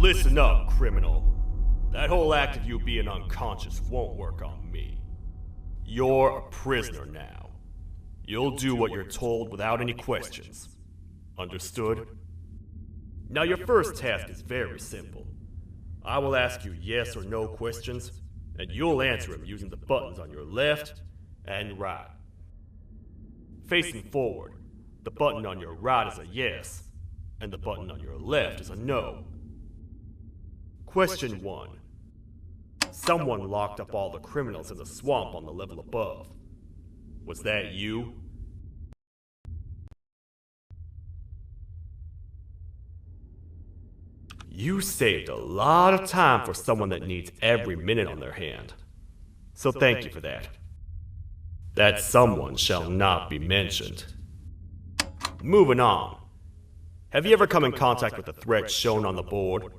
Listen up, criminal. That whole act of you being unconscious won't work on me. You're a prisoner now. You'll do what you're told without any questions. Understood? Now your first task is very simple. I will ask you yes or no questions, and you'll answer them using the buttons on your left and right. Facing forward, the button on your right is a yes, and the button on your left is a no. Question 1. Someone locked up all the criminals in the swamp on the level above. Was that you? You saved a lot of time for someone that needs every minute on their hand. So thank you for that. That someone shall not be mentioned. Moving on. Have you ever come in contact with the threat shown on the board?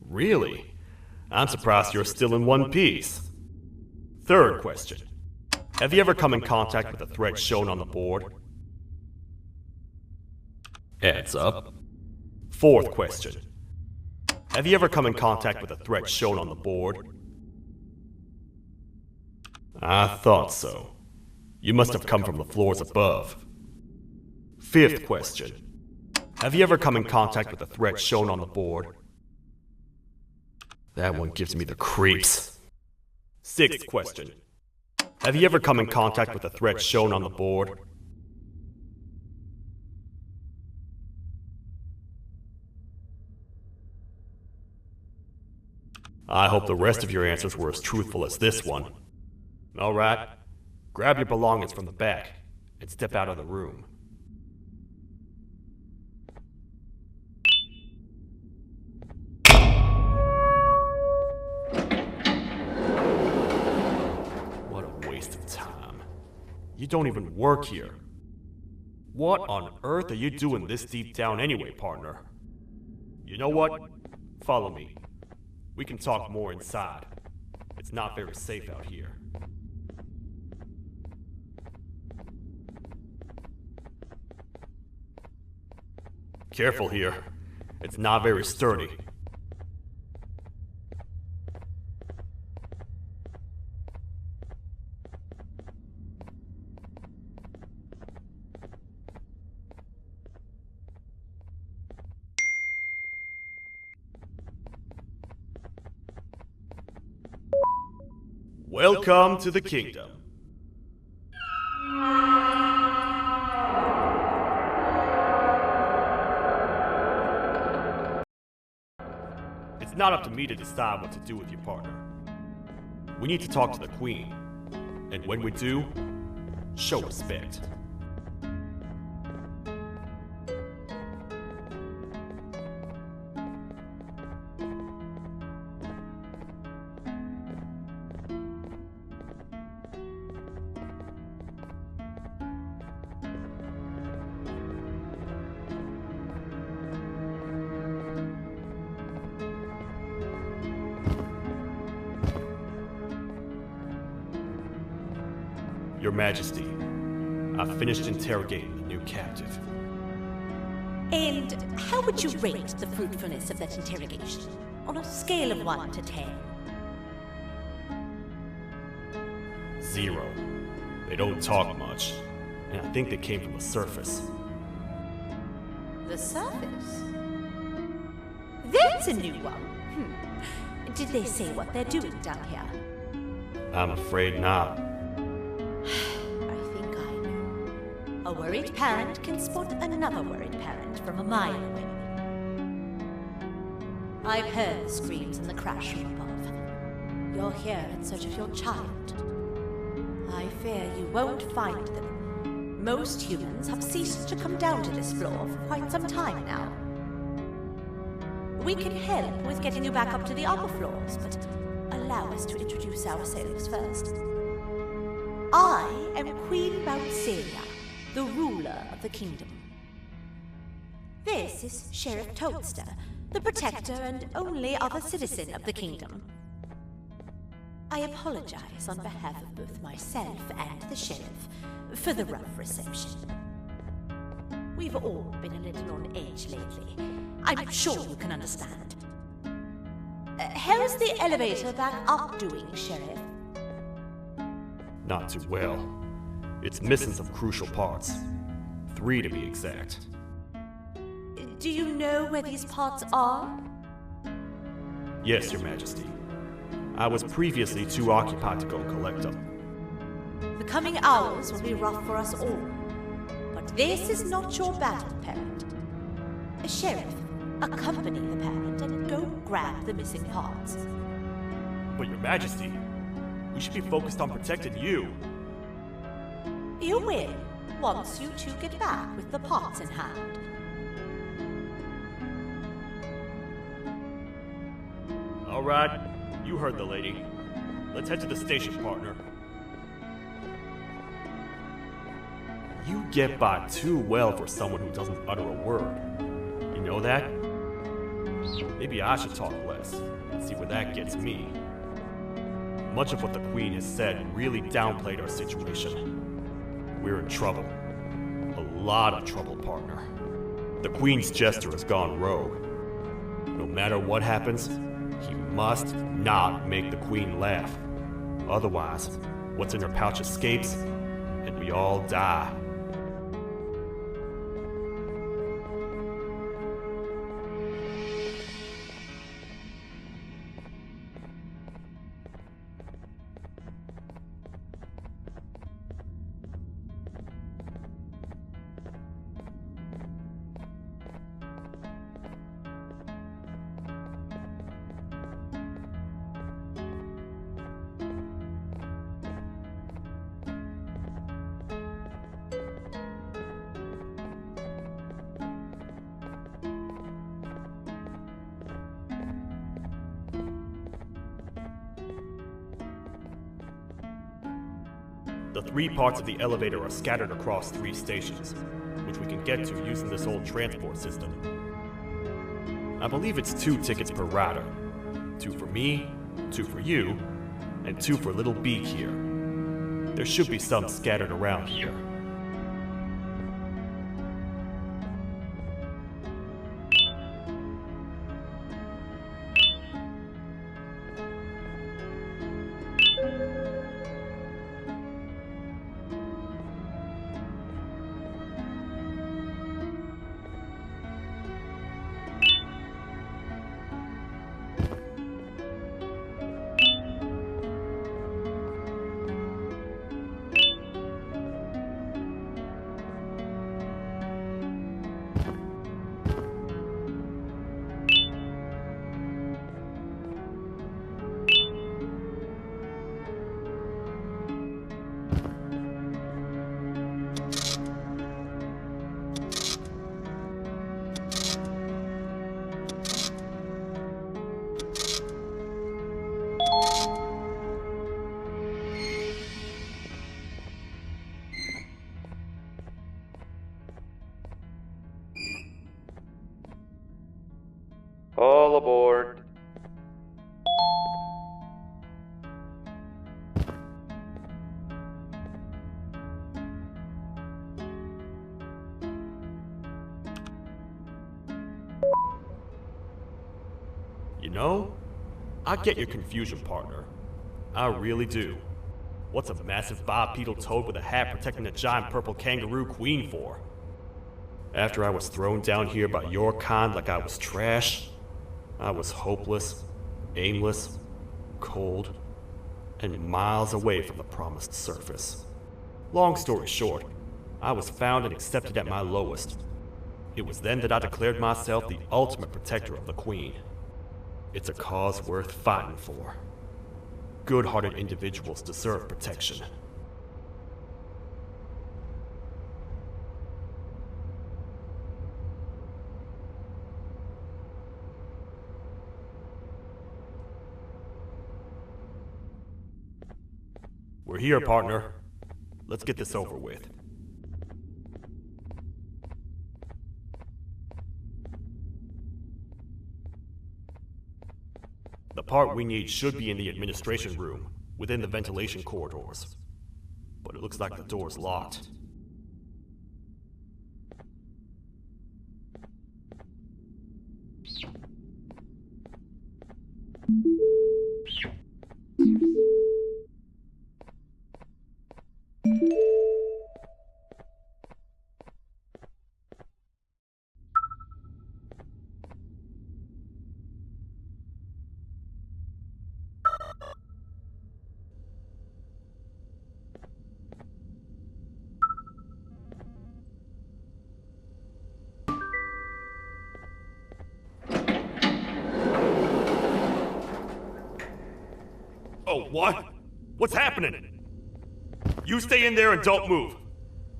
Really? I'm surprised you're still in one piece. Third question. Have you ever come in contact with the threat shown on the board? Heads up. Fourth question. Have you ever come in contact with the threat shown on the board? I thought so. You must have come from the floors above. Fifth question. Have you ever come in contact with the threat shown on the board? That one gives me the creeps. Sixth question. Have you ever come in contact with the threat shown on the board? I hope the rest of your answers were as truthful as this one. Alright, grab your belongings from the back and step out of the room. What a waste of time. You don't even work here. What on earth are you doing this deep down anyway, partner? You know what? Follow me. We can talk more inside. It's not very safe out here. Careful here. It's not very sturdy. Welcome to the kingdom. It's not up to me to decide what to do with your partner. We need to talk to the queen. And when we do, show respect. Your Majesty, I've finished interrogating the new captive. And how would you rate the fruitfulness of that interrogation, on a scale of 1 to 10? 0. They don't talk much, and I think they came from the surface. The surface? That's a new one. Did they say what they're doing down here? I'm afraid not. I think I know. A worried parent can spot another worried parent from a mile away. I've heard the screams and the crash from above. You're here in search of your child. I fear you won't find them. Most humans have ceased to come down to this floor for quite some time now. We can help with getting you back up to the upper floors, but allow us to introduce ourselves first. I am Queen Bouncelia, the ruler of the kingdom. This is Sheriff Toadster, the protector and only other citizen of the kingdom. I apologize on behalf of both myself and the sheriff for the rough reception. We've all been a little on edge lately. I'm sure you can understand. How's the elevator back up doing, Sheriff? Not too well. It's missing some crucial parts. 3 to be exact. Do you know where these parts are? Yes, Your Majesty. I was previously too occupied to go collect them. The coming hours will be rough for us all. But this is not your battle, parent. Sheriff, accompany the parent and go grab the missing parts. But Your Majesty, we should be focused on protecting you. You will, once you two get back with the parts in hand. All right, you heard the lady. Let's head to the station, partner. You get by too well for someone who doesn't utter a word. You know that? Maybe I should talk less and see where that gets me. Much of what the Queen has said really downplayed our situation. We're in trouble. A lot of trouble, partner. The Queen's jester has gone rogue. No matter what happens, he must not make the Queen laugh. Otherwise, what's in her pouch escapes, and we all die. The 3 parts of the elevator are scattered across 3 stations, which we can get to using this old transport system. I believe it's 2 tickets per rider. 2 for me, 2 for you, and 2 for Little Beak here. There should be some scattered around here. All aboard. You know, I get your confusion, partner. I really do. What's a massive bipedal toad with a hat protecting a giant purple kangaroo queen for? After I was thrown down here by your kind like I was trash, I was hopeless, aimless, cold, and miles away from the promised surface. Long story short, I was found and accepted at my lowest. It was then that I declared myself the ultimate protector of the Queen. It's a cause worth fighting for. Good-hearted individuals deserve protection. We're here, partner. Let's get this over with. The part we need should be in the administration room, within the ventilation corridors. But it looks like the door's locked. Oh, what? What's happening? You stay in there and don't move.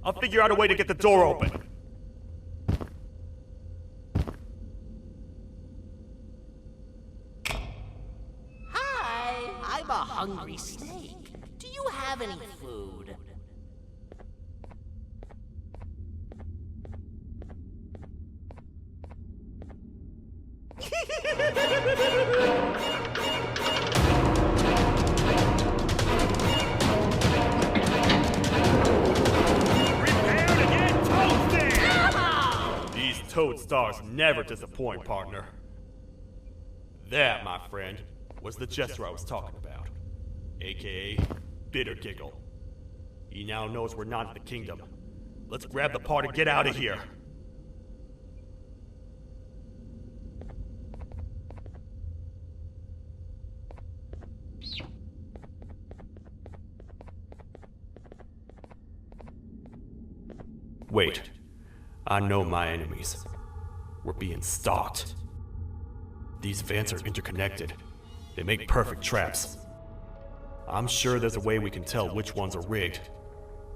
I'll figure out a way to get the door open. Hi, I'm a hungry snake. Do you have any food? Toad stars never disappoint, partner. That, my friend, was the jester I was talking about, aka Bitter Giggle. He now knows we're not in the kingdom. Let's grab the part and get out of here. Wait. I know my enemies. We're being stalked. These vents are interconnected. They make perfect traps. I'm sure there's a way we can tell which ones are rigged.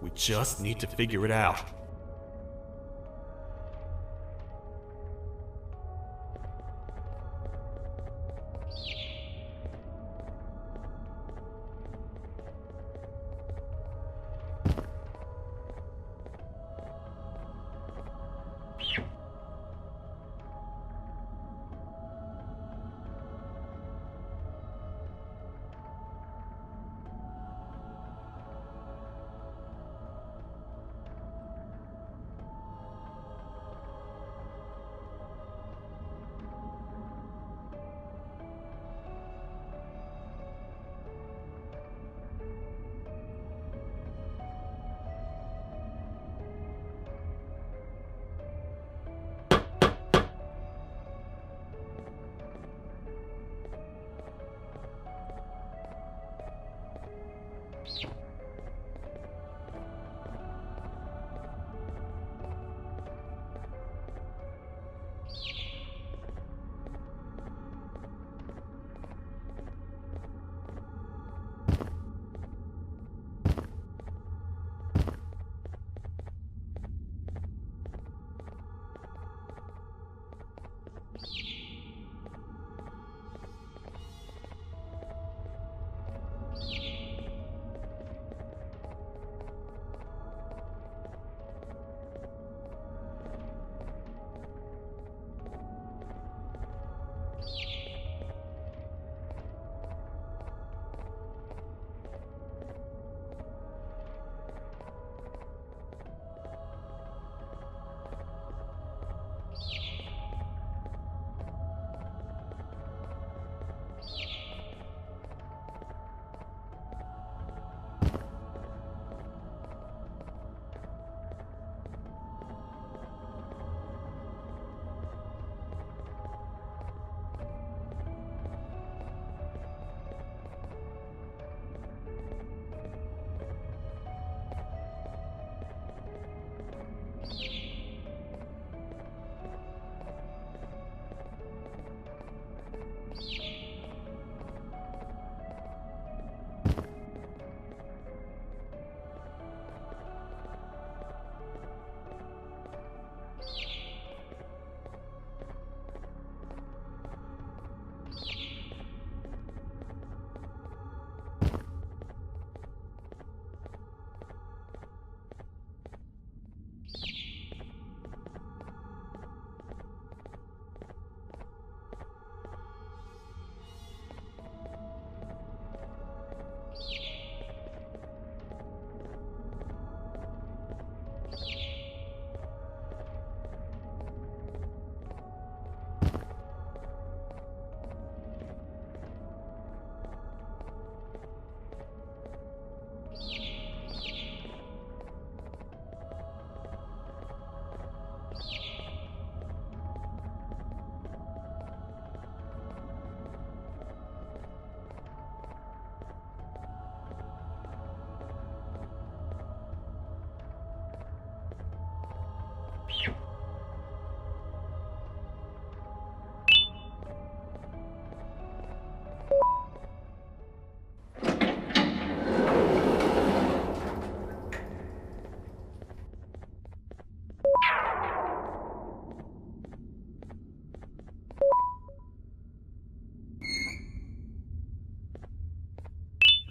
We just need to figure it out.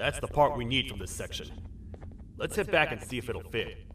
That's the part we need from this section. Let's head back and see if it'll fit.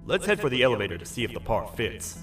Let's head for the elevator to see if the part fits.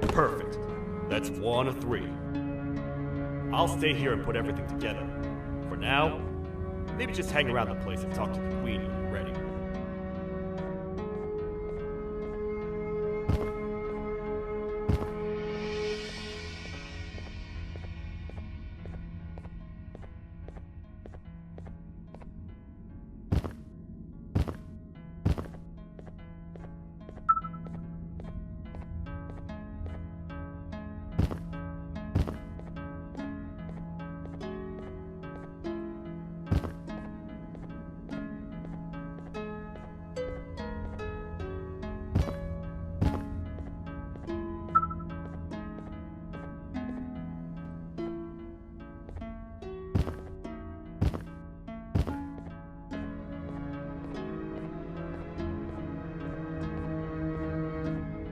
Perfect. That's 1 of 3. I'll stay here and put everything together. For now, maybe just hang around the place and talk to the Queen when you're ready.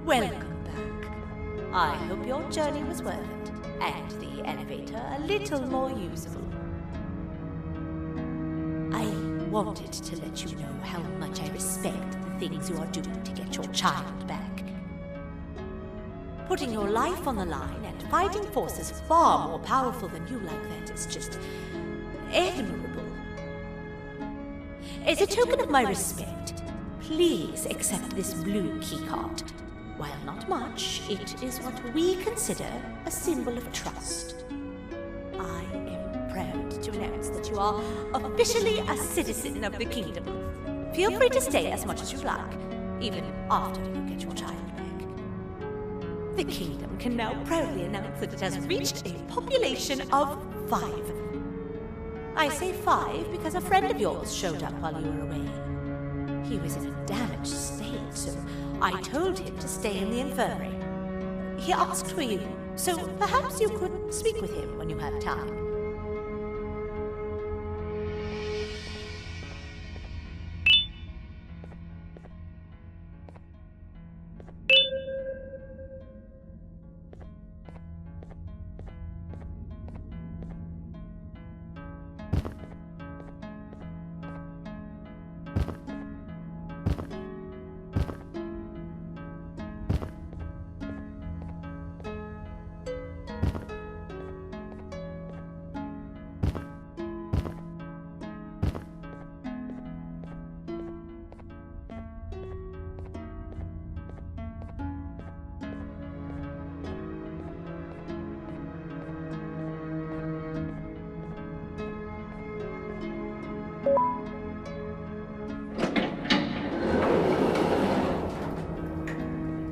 Welcome back. I hope your journey was worth it, and the elevator a little more usable. I wanted to let you know how much I respect the things you are doing to get your child back. Putting your life on the line and fighting forces far more powerful than you like that is just admirable. As a token of my respect, please accept this blue keycard. While not much, it is what we consider a symbol of trust. I am proud to announce that you are officially a citizen of the kingdom. Feel free to stay as much as you like, even after you get your child back. The kingdom can now proudly announce that it has reached a population of 5. I say 5 because a friend of yours showed up while you were away. He was in a damaged state, so I told him to stay in the infirmary. He asked for you, so perhaps you could speak with him when you have time.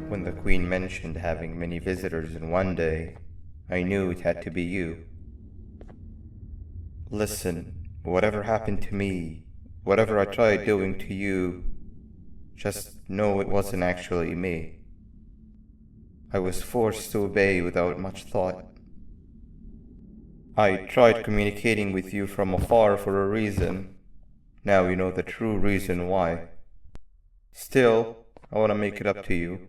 When the Queen mentioned having many visitors in one day, I knew it had to be you. Listen, whatever happened to me, whatever I tried doing to you, just know it wasn't actually me. I was forced to obey without much thought. I tried communicating with you from afar for a reason. Now you know the true reason why. Still, I want to make it up to you.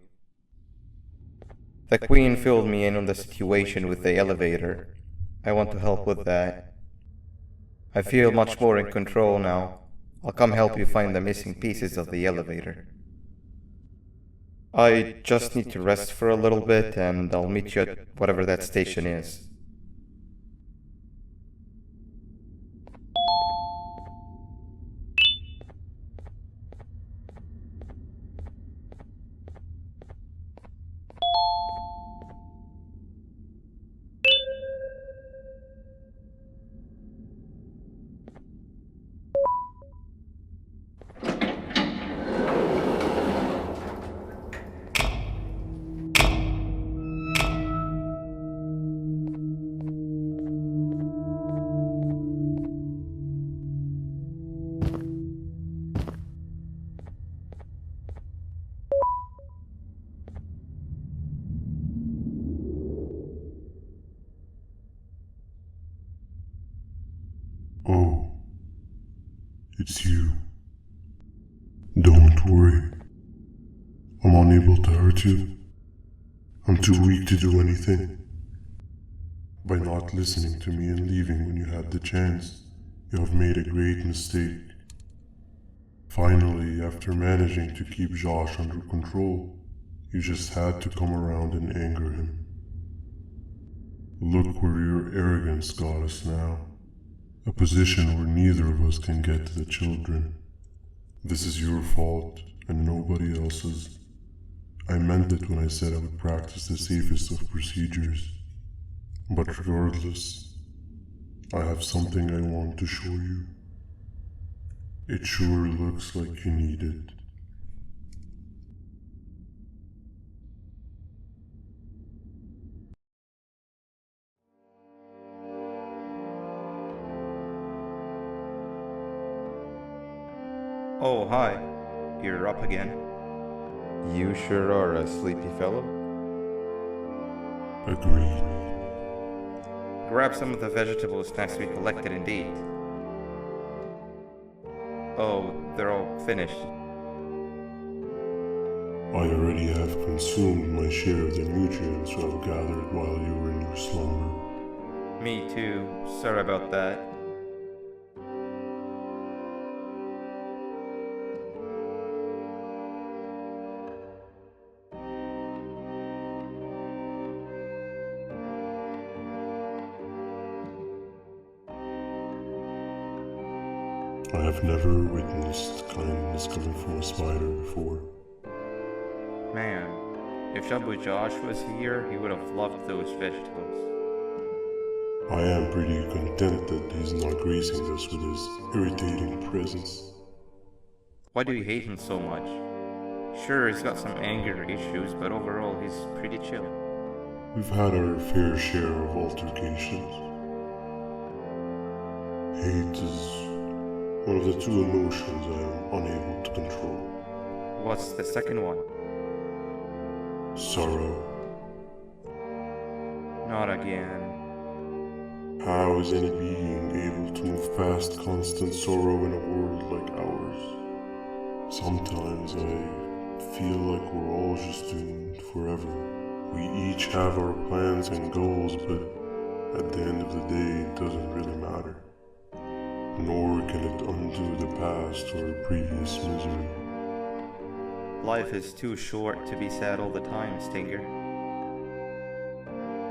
The Queen filled me in on the situation with the elevator. I want to help with that. I feel much more in control now. I'll come help you find the missing pieces of the elevator. I just need to rest for a little bit and I'll meet you at whatever that station is. Oh, it's you. Don't worry. I'm unable to hurt you. I'm too weak to do anything. By not listening to me and leaving when you had the chance, you have made a great mistake. Finally, after managing to keep Josh under control, you just had to come around and anger him. Look where your arrogance got us now. A position where neither of us can get to the children. This is your fault, and nobody else's. I meant it when I said I would practice the safest of procedures. But regardless, I have something I want to show you. It sure looks like you need it. Oh, hi. You're up again. You sure are a sleepy fellow. Agreed. Grab some of the vegetable snacks we collected indeed. Oh, they're all finished. I already have consumed my share of the nutrients I've gathered while you were in your slumber. Me too. Sorry about that. I have never witnessed kindness coming from a spider before. Man, if Jabu Josh was here, he would have loved those vegetables. I am pretty content that he's not gracing us with his irritating presence. Why do you hate him so much? Sure, he's got some anger issues, but overall he's pretty chill. We've had our fair share of altercations. Hate is one of the two emotions I am unable to control. What's the second one? Sorrow. Not again. How is any being able to move past constant sorrow in a world like ours? Sometimes I feel like we're all just doomed forever. We each have our plans and goals, but at the end of the day, it doesn't really matter. Nor can it undo the past or previous misery. Life is too short to be sad all the time, Stinger.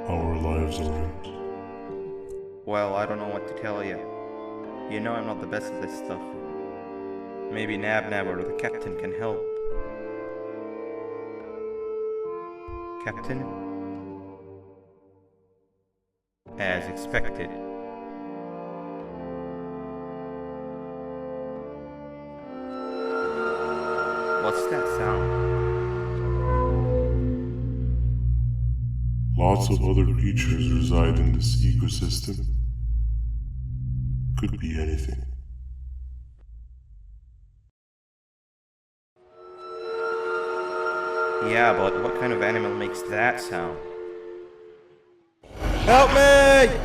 Our lives aren't. Well, I don't know what to tell you. You know I'm not the best at this stuff. Maybe Nab or the captain can help. Captain? As expected. What's that sound? Lots of other creatures reside in this ecosystem. Could be anything. Yeah, but what kind of animal makes that sound? Help me!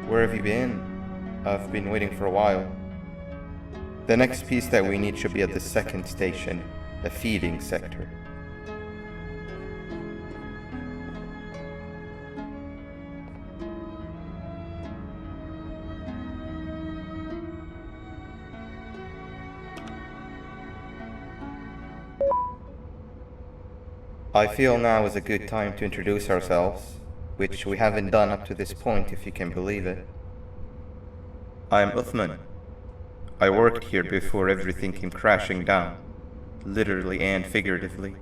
Where have you been? I've been waiting for a while. The next piece that we need should be at the second station, the feeding sector. I feel now is a good time to introduce ourselves, which we haven't done up to this point, if you can believe it. I'm Uthman. I worked here before everything came crashing down, literally and figuratively.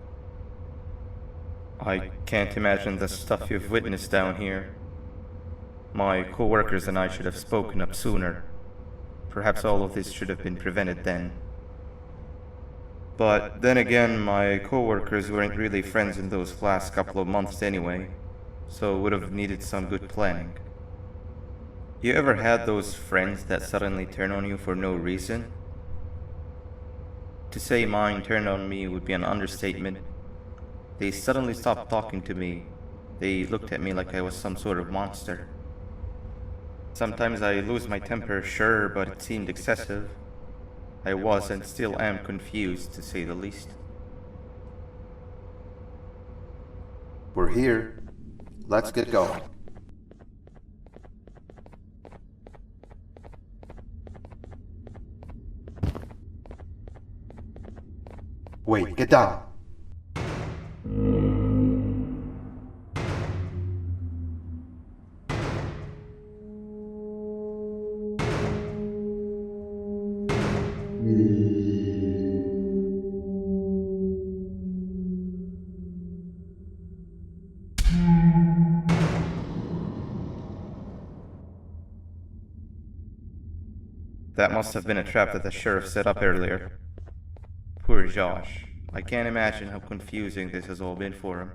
I can't imagine the stuff you've witnessed down here. My co-workers and I should have spoken up sooner. Perhaps all of this should have been prevented then. But then again, my co-workers weren't really friends in those last couple of months anyway, so would have needed some good planning. You ever had those friends that suddenly turn on you for no reason? To say mine turned on me would be an understatement. They suddenly stopped talking to me. They looked at me like I was some sort of monster. Sometimes I lose my temper, sure, but it seemed excessive. I was and still am confused, to say the least. We're here. Let's get going. Wait, get down. That must have been a trap that the sheriff set up earlier. Poor Josh. I can't imagine how confusing this has all been for him.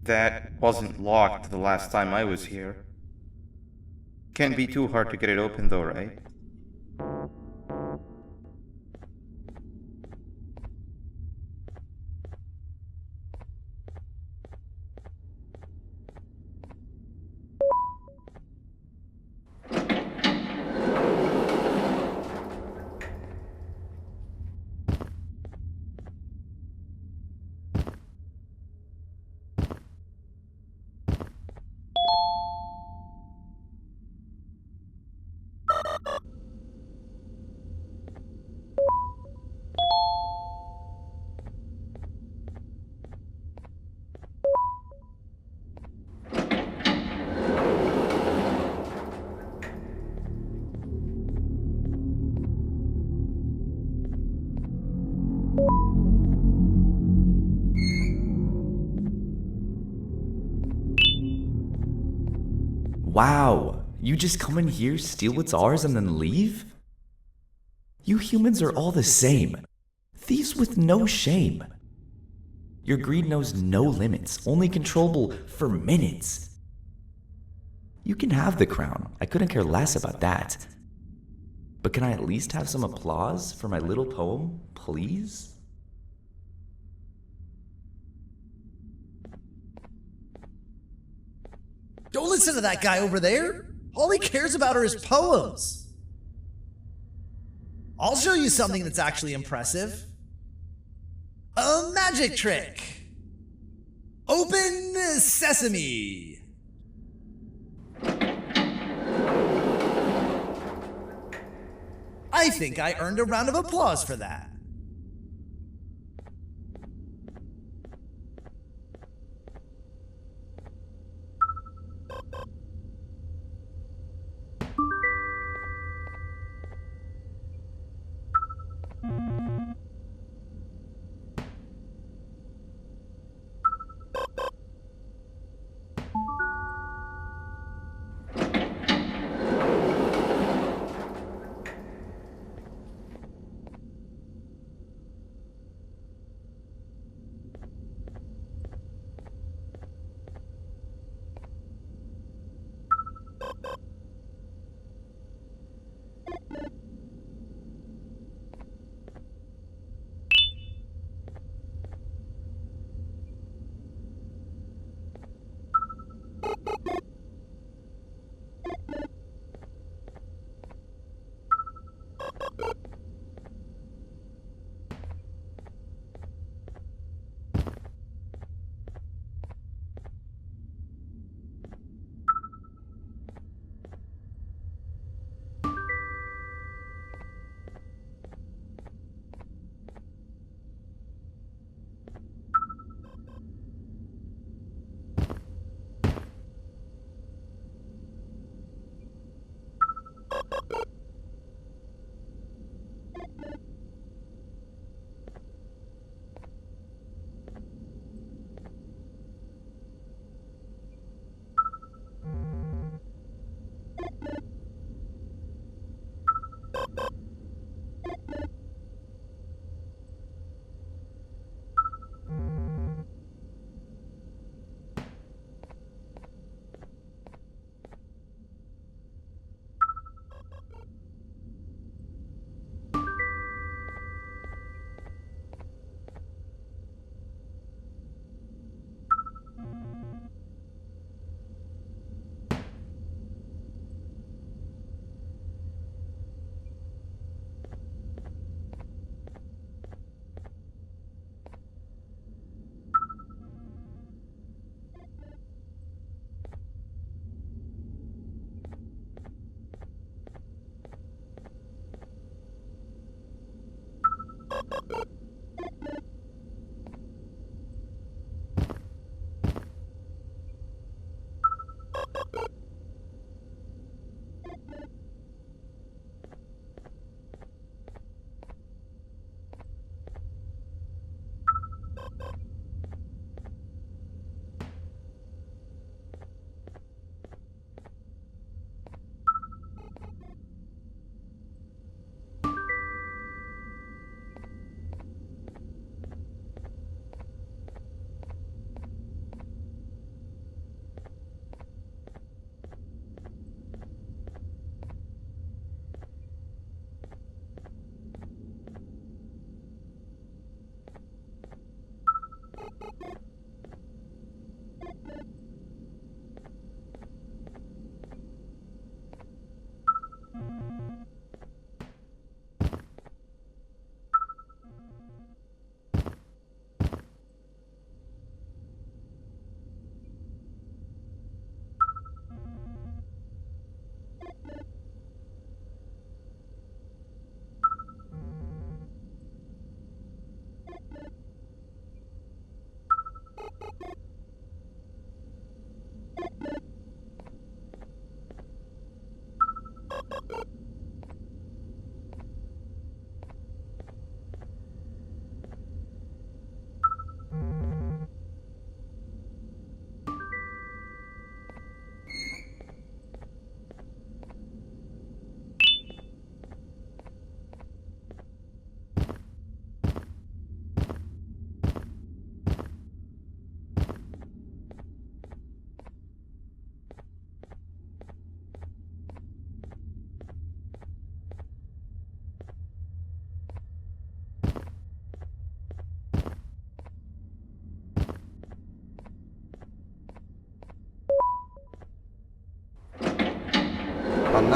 That wasn't locked the last time I was here. Can't be too hard to get it open though, right? Wow, you just come in here, steal what's ours, and then leave? You humans are all the same. Thieves with no shame. Your greed knows no limits, only controllable for minutes. You can have the crown, I couldn't care less about that. But can I at least have some applause for my little poem, please? Don't listen to that guy over there. All he cares about are his poems. I'll show you something that's actually impressive. A magic trick. Open sesame. I think I earned a round of applause for that.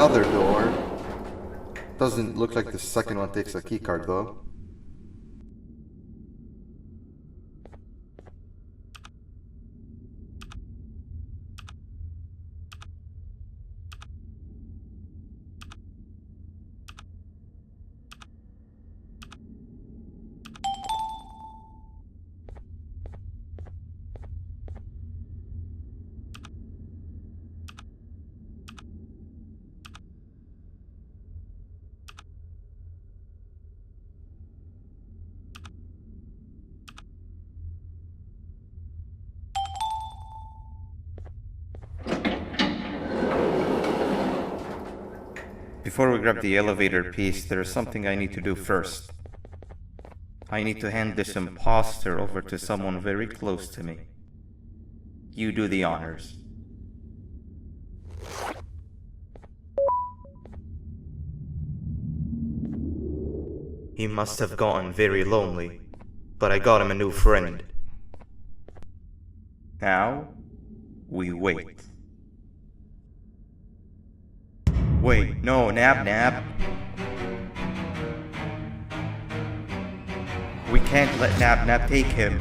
another door. Doesn't look like the second one takes a keycard though. Before we grab the elevator piece, there is something I need to do first. I need to hand this imposter over to someone very close to me. You do the honors. He must have gotten very lonely, but I got him a new friend. Now, we wait. Wait, no, Nab. We can't let Nab take him.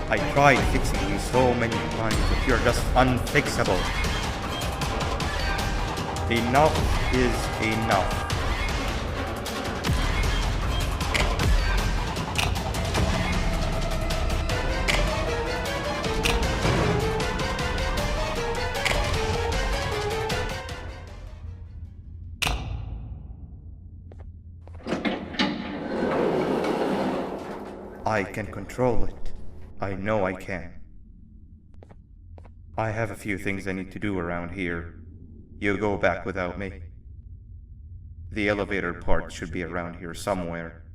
I tried fixing you so many times, but you're just unfixable. Enough is enough. I can control it. I know I can. I have a few things I need to do around here. You go back without me. The elevator part should be around here somewhere.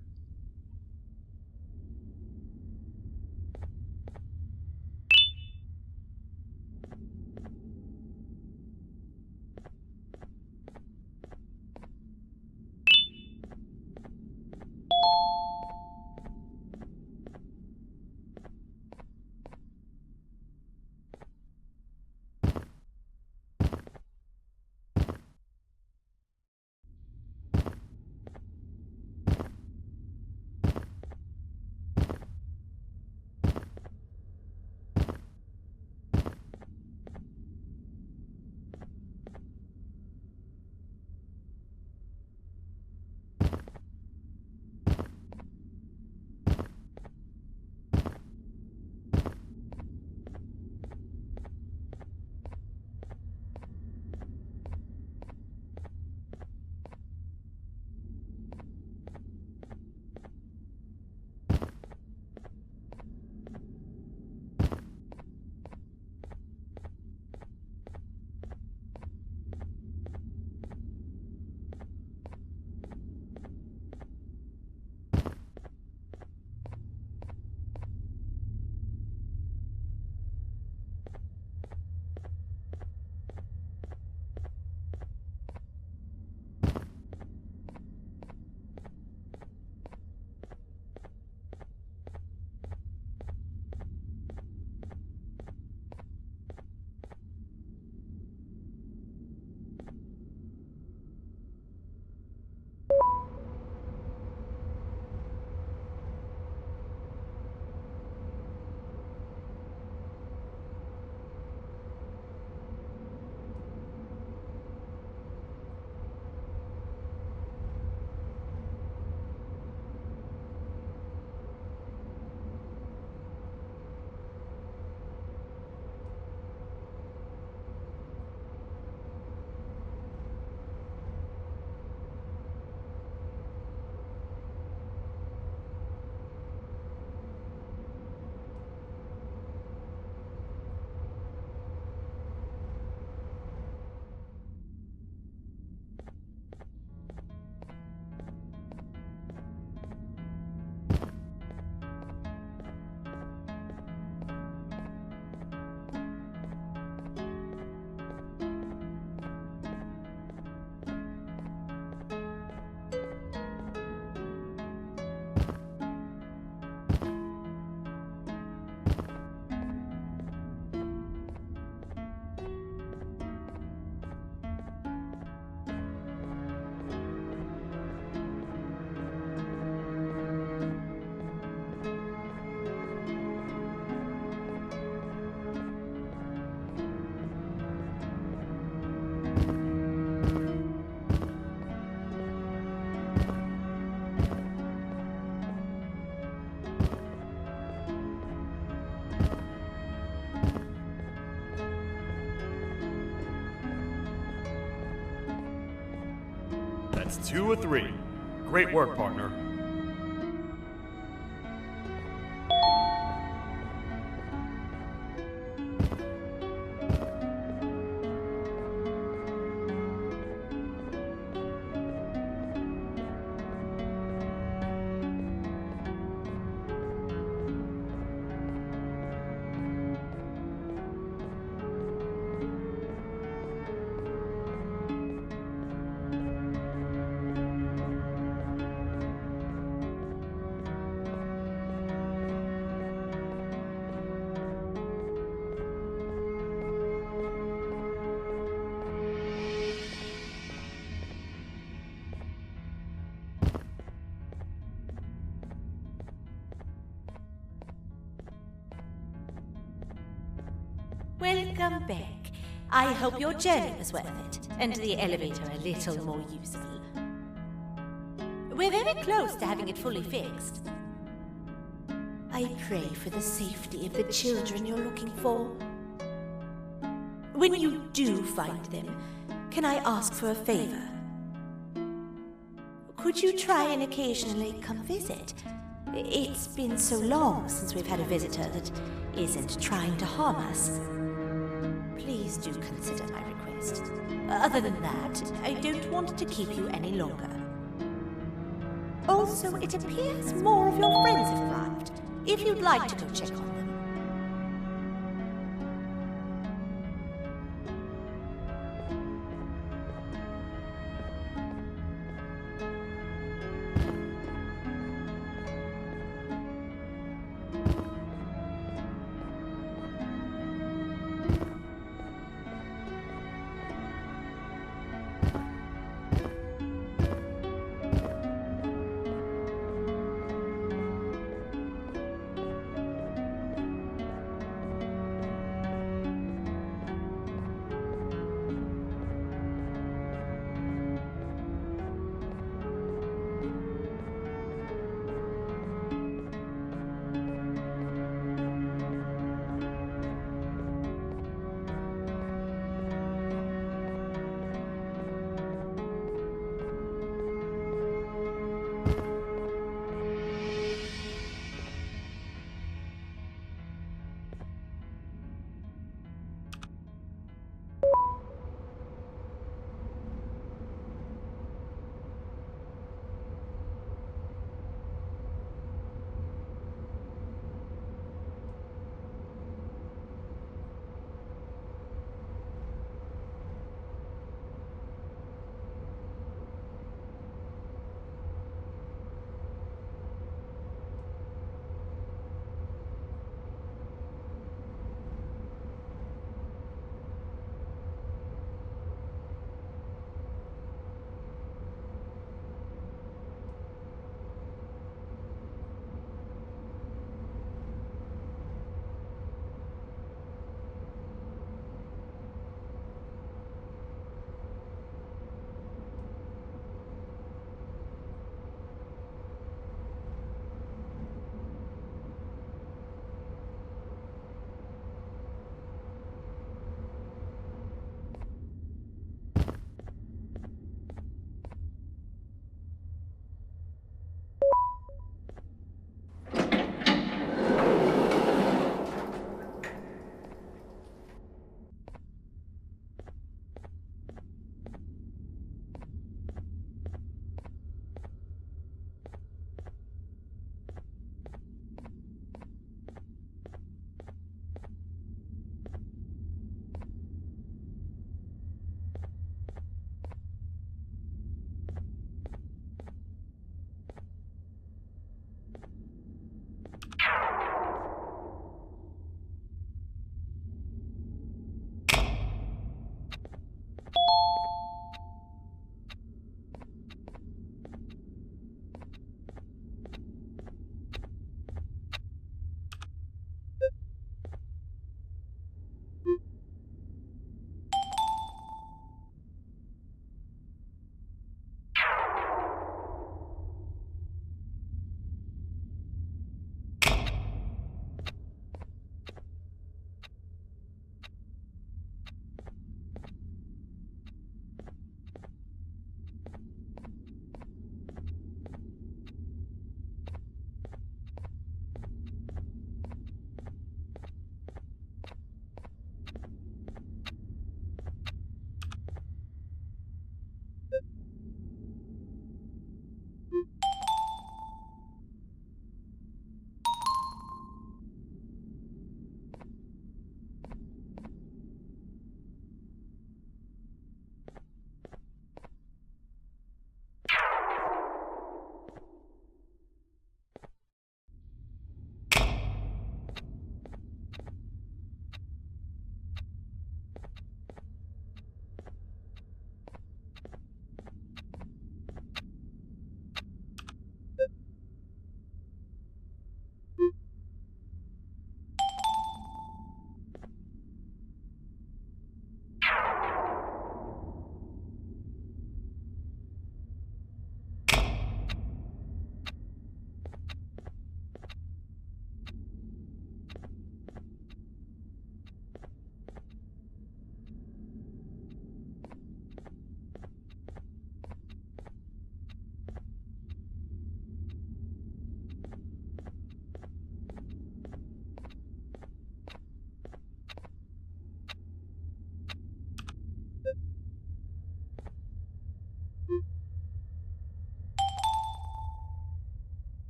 That's 2 of 3. Great work, partner. Welcome back. I hope your journey was worth it, and the elevator a little more useful. We're very close to having it fully fixed. I pray for the safety of the children you're looking for. When you do find them, can I ask for a favor? Could you try and occasionally come visit? It's been so long since we've had a visitor that isn't trying to harm us. Please do consider my request. Other than that, I don't want to keep you any longer. Also, it appears more of your friends have arrived. If you'd like to go check on them.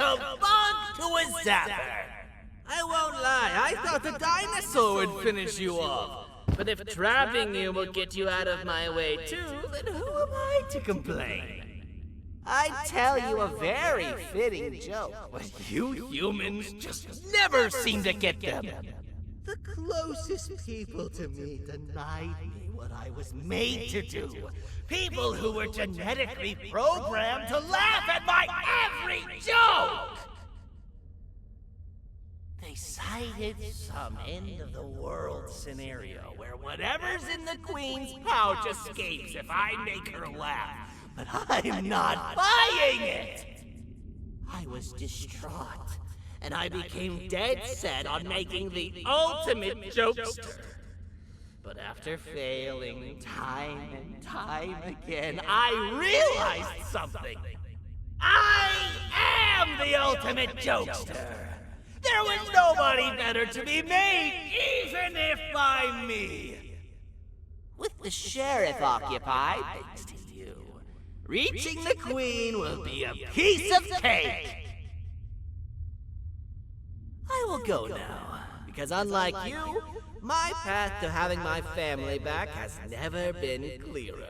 a bug to a zapper. I won't lie, I thought the dinosaur would finish you off. But if trapping you will get you out of my way too, then who am I to complain? I'd tell you a very fitting joke, but you humans just never seem to get them. The closest people to me denied me what I was made to do. People who were genetically programmed to laugh at my every joke! They cited some end-of-the-world scenario where whatever's in the Queen's pouch escapes if I make her laugh. But I'm not buying it! I was distraught, and I became dead set on making the ultimate jokester. But after failing time and time again, I realized something. I am the ultimate jokester! There was nobody better to be made, even if by me! With the sheriff occupied, thanks to you, reaching the Queen will be a piece of cake! I will go now, because unlike you, my path to having my family back has never been clearer.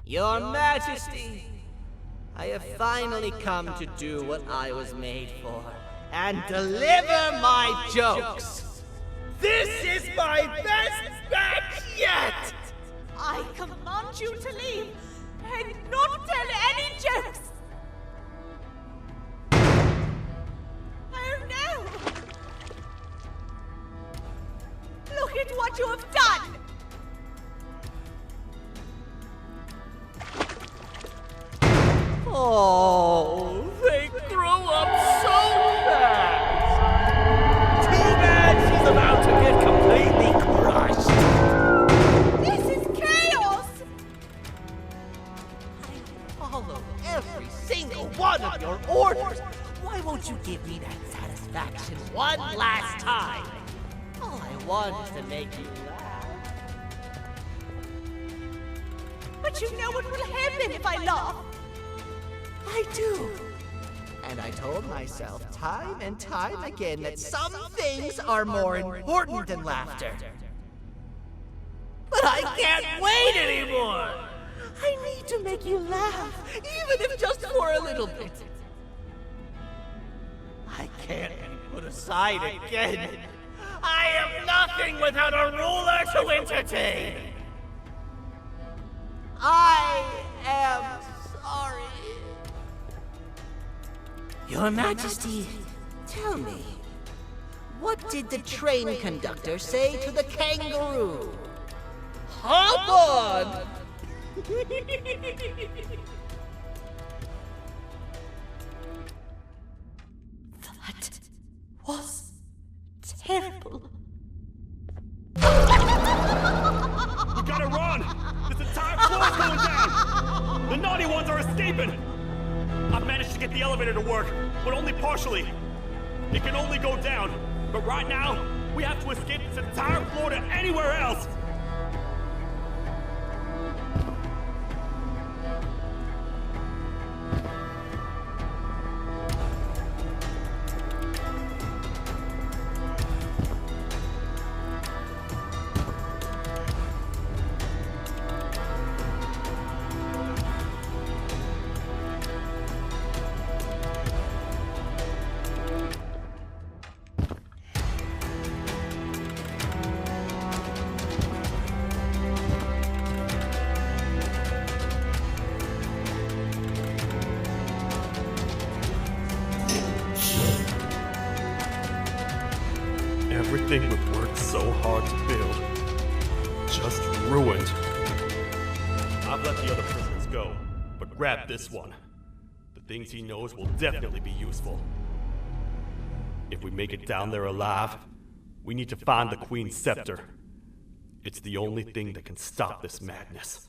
Your Majesty, I have finally come to do what I was made for, and deliver my jokes. This is my best batch yet! I command you to leave and not tell any jokes! Oh no! Look at what you have done! Oh, they grow up so fast! Too bad she's about to get completely crushed! This is chaos! I follow every single one of your orders! Why won't you give me that satisfaction one last time? All I want is to make you laugh. But you know what will happen if I laugh? I do. And I told myself time and time again that some things are more important than laughter. But I can't wait anymore! I need to make you laugh, even if just for a little bit. I can't be put aside again. I am nothing without a ruler to entertain. I am sorry. Your Majesty, tell me, what did the train conductor say to the kangaroo? Hop on! That was terrible. We gotta run! This entire floor's going down! The naughty ones are escaping! I've managed to get the elevator to work, but only partially. It can only go down, but right now, we have to escape this entire floor to anywhere else! Everything we've worked so hard to build, just ruined. I've let the other prisoners go, but grab this one. The things he knows will definitely be useful. If we make it down there alive, we need to find the Queen's scepter. It's the only thing that can stop this madness.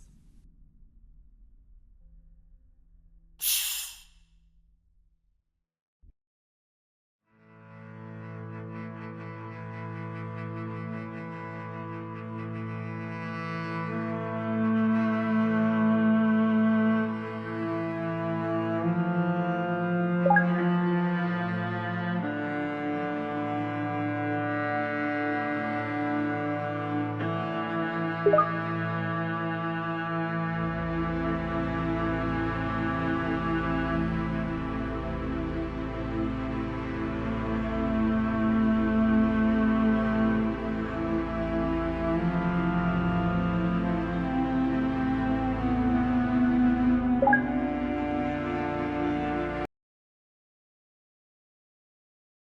Bye.